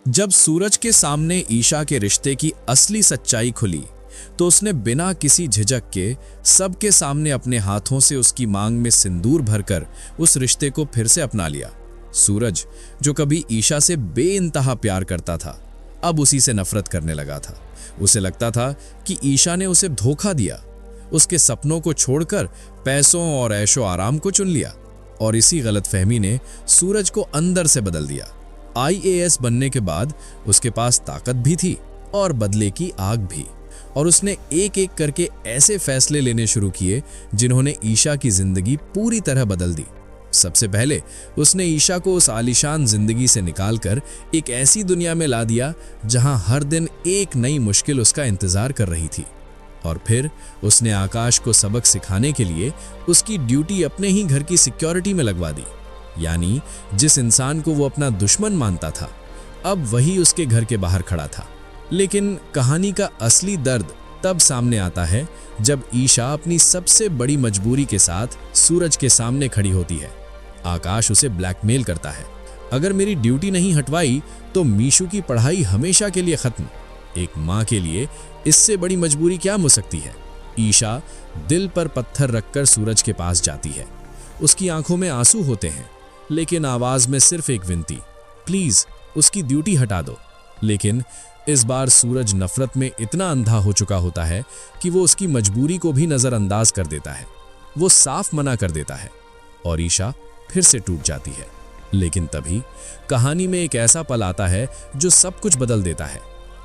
जब सूरज के सामने ईशा के रिश्ते की असली सच्चाई खुली तो उसने बिना किसी झिझक के सबके सामने अपने हाथों से उसकी मांग में सिंदूर भरकर उस रिश्ते को फिर से अपना लिया। सूरज, जो कभी ईशा से बेइंतहा प्यार करता था, अब उसी से नफरत करने लगा था। उसे लगता था कि ईशा ने उसे धोखा दिया, उसके सपनों को छोड़कर पैसों और ऐशो आराम को चुन लिया, और इसी गलतफहमी ने सूरज को अंदर से बदल दिया। IAS बनने के बाद उसके पास ताकत भी थी और बदले की आग भी, और उसने एक एक करके ऐसे फैसले लेने शुरू किए जिन्होंने ईशा की जिंदगी पूरी तरह बदल दी। सबसे पहले उसने ईशा को उस आलीशान जिंदगी से निकालकर एक ऐसी दुनिया में ला दिया जहां हर दिन एक नई मुश्किल उसका इंतजार कर रही थी। और फिर उसने आकाश को सबक सिखाने के लिए उसकी ड्यूटी अपने ही घर की सिक्योरिटी में लगवा दी। यानी जिस इंसान को वो अपना दुश्मन मानता था, अब वही उसके घर के बाहर खड़ा था। लेकिन कहानी का असली दर्द तब सामने आता है जब ईशा अपनी सबसे बड़ी मजबूरी के साथ सूरज के सामने खड़ी होती है। आकाश उसे ब्लैकमेल करता है, अगर मेरी ड्यूटी नहीं हटवाई तो मीशू की पढ़ाई हमेशा के लिए खत्म। एक माँ के लिए इससे बड़ी मजबूरी क्या हो सकती है। ईशा दिल पर पत्थर रखकर सूरज के पास जाती है। उसकी आंखों में आंसू होते हैं, लेकिन आवाज में सिर्फ एक विनती, प्लीज उसकी ड्यूटी हटा दो। लेकिन इस बार सूरज नफरत में इतना अंधा हो चुका होता है कि वो उसकी मजबूरी को भी नजरअंदाज कर देता है। वो साफ मना कर देता है और ईशा फिर से टूट जाती है। लेकिन तभी कहानी में एक ऐसा पल आता है जो सब कुछ बदल देता है।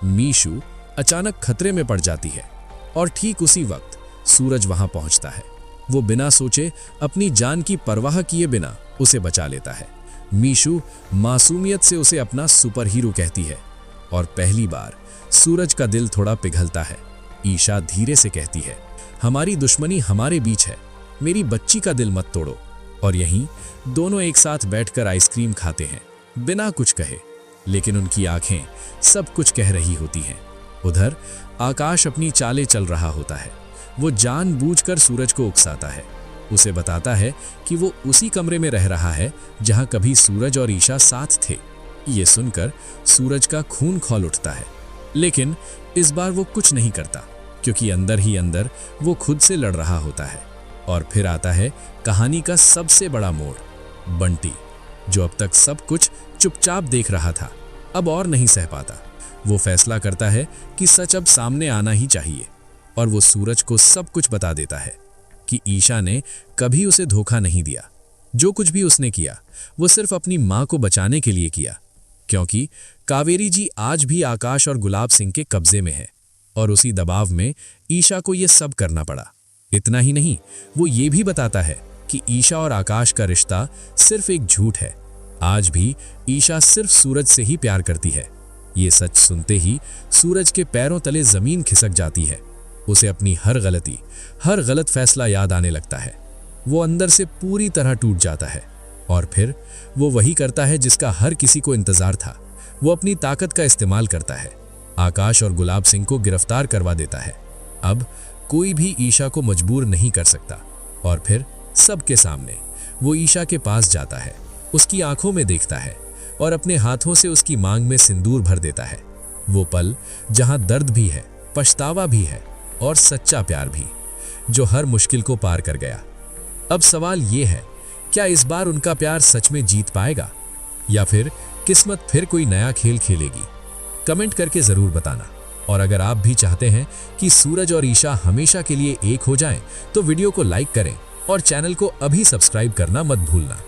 मीशू अचानक खतरे में पड़ जाती है और ठीक उसी वक्त सूरज वहां पहुंचता है। वो बिना सोचे, अपनी जान की परवाह किए बिना उसे बचा लेता है। मीशू मासूमियत से उसे अपना सुपर हीरो कहती है और पहली बार सूरज का दिल थोड़ा पिघलता है। ईशा धीरे से कहती है, हमारी दुश्मनी हमारे बीच है, मेरी बच्ची का दिल मत तोड़ो। और यहीं दोनों एक साथ बैठकर आइसक्रीम खाते हैं, बिना कुछ कहे, लेकिन उनकी आंखें सब कुछ कह रही होती हैं। उधर आकाश अपनी चालें चल रहा होता है। वो जानबूझकर सूरज को उकसाता है, उसे बताता है कि वो उसी कमरे में रह रहा है जहां कभी सूरज और ईशा साथ थे। ये सुनकर सूरज का खून खौल उठता है, लेकिन इस बार वो कुछ नहीं करता, क्योंकि अंदर ही अंदर वो खुद से लड़ रहा होता है। और फिर आता है कहानी का सबसे बड़ा मोड़। बंटी, जो अब तक सब कुछ चुपचाप देख रहा था, अब और नहीं सह पाता। वो फैसला करता है कि सच अब सामने आना ही चाहिए, और वो सूरज को सब कुछ बता देता है कि ईशा ने कभी उसे धोखा नहीं दिया। जो कुछ भी उसने किया वो सिर्फ अपनी माँ को बचाने के लिए किया, क्योंकि कावेरी जी आज भी आकाश और गुलाब सिंह के कब्जे में है, और उसी दबाव में ईशा को ये सब करना पड़ा। इतना ही नहीं, वो ये भी बताता है कि ईशा और आकाश का रिश्ता सिर्फ एक झूठ है। आज भी ईशा सिर्फ सूरज से ही प्यार करती है। ये सच सुनते ही सूरज के पैरों तले जमीन खिसक जाती है। उसे अपनी हर गलती, हर गलत फैसला याद आने लगता है। वो अंदर से पूरी तरह टूट जाता है, और फिर वो वही करता है जिसका हर किसी को इंतजार था। वो अपनी ताकत का इस्तेमाल करता है, आकाश और गुलाब सिंह को गिरफ्तार करवा देता है। अब कोई भी ईशा को मजबूर नहीं कर सकता। और फिर सबके सामने वो ईशा के पास जाता है, उसकी आंखों में देखता है और अपने हाथों से उसकी मांग में सिंदूर भर देता है। वो पल जहां दर्द भी है, पछतावा भी है और सच्चा प्यार भी, जो हर मुश्किल को पार कर गया। अब सवाल ये है, क्या इस बार उनका प्यार सच में जीत पाएगा, या फिर किस्मत फिर कोई नया खेल खेलेगी? कमेंट करके जरूर बताना। और अगर आप भी चाहते हैं कि सूरज और ईशा हमेशा के लिए एक हो जाएं, तो वीडियो को लाइक करें और चैनल को अभी सब्सक्राइब करना मत भूलना।